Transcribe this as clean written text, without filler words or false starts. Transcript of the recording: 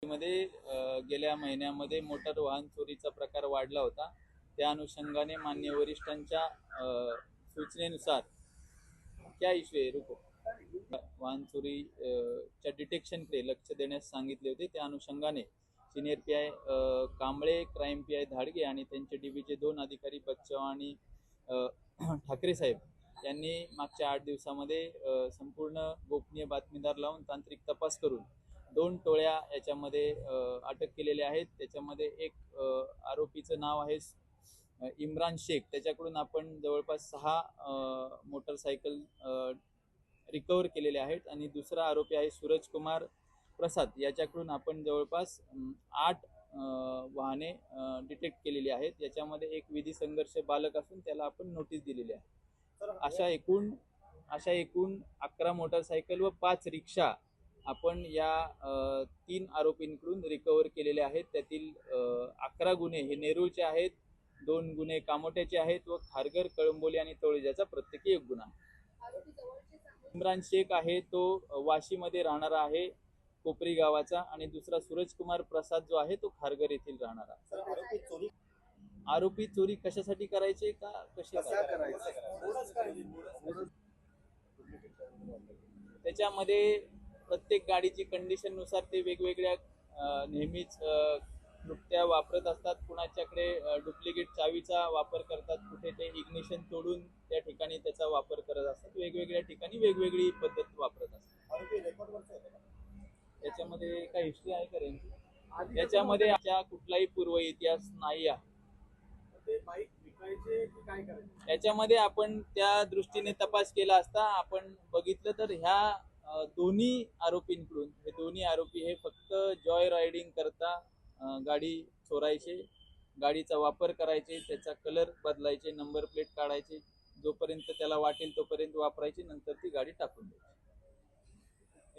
अमरावतीमध्ये गेल्या महिन्यामध्ये मोटार वाहन चोरीचा प्रकार वाढला होता। त्या अनुषंगाने माननीय वरिष्ठांच्या सूचनेनुसार क्या इश्यू आहे रुको वाहन चोरी च्या डिटेक्शनकडे लक्ष देण्यास सांगितले होते। त्या अनुषंगाने senior PI Kamble, crime PI Dhadge आणि त्यांचे डीबीचे 2 अधिकारी बच्चाव आणि ठाकरे साहेब यांनी मागच्या 8 दिवसामध्ये संपूर्ण गोपनीय बातमीदार लावून तांत्रिक तपास करून 2 टोळ्या याच्यामध्ये अटक केलेल्या आहेत। त्याच्यामध्ये एक आरोपीचं नाव आहे इम्रान शेख, त्याच्याकडून आपण जवळपास 6 मोटरसायकल रिकवर केलेले आहेत आणि दुसरा आरोपी आहे सूरज कुमार प्रसाद, याच्याकडून आपण जवळपास 8 वाहने डिटेक्ट केलेली आहेत। याच्यामध्ये एक विधी संघर्ष बालक असून त्याला आपण नोटीस दिलेली आहे। अशा एकूण 11 मोटरसायकल व 5 रिक्षा आपण या 3 आरोपींकडून रिकवर केलेले आहेत। त्यातील 11 गुन्हे हे नेरूळचे आहेत, 2 गुन्हे कामोट्याचे आहेत व खारघर, कळंबोली आणि तळोजाचा प्रत्येकी 1 गुन्हा। इम्रान शेख आहे तो वाशीमध्ये राहणारा आहे, कोपरी गावाचा, आणि दुसरा सूरज कुमार प्रसाद जो आहे तो खारघर येथील राहणारा। आरोपी चोरी कशासाठी करायचे का कसे करायचे त्याच्यामध्ये प्रत्येक गाडीची कंडिशन नुसार ते वेगवेगळ्या नेहमीच नुकत्या वापरत असतात। कुणाच्याकडे डुप्लिकेट चावीचा वापर करतात, कुठे ते इग्निशन तोडून त्या ठिकाणी त्याचा वापर करत असतात। वेगवेगळ्या ठिकाणी वेगवेगळी पद्धत वापरत असतात। याच्यामध्ये काय हिस्ट्री आहे का रेंज? याच्यामध्ये कुठलाही पूर्व इतिहास नाही आहे। याच्यामध्ये आपण त्या दृष्टीने तपास केला असता आपण बघितलं तर ह्या दोन्ही आरोपींकडून हे दोन्ही आरोपी हे फक्त जॉय रायडिंग करता गाडी चोरायचे, गाडीचा वापर करायचे, त्याचा कलर बदलायचे, नंबर प्लेट काढायचे, जोपर्यंत त्याला वाटेल तोपर्यंत वापरायची, नंतर ती गाडी टाकून द्यायची।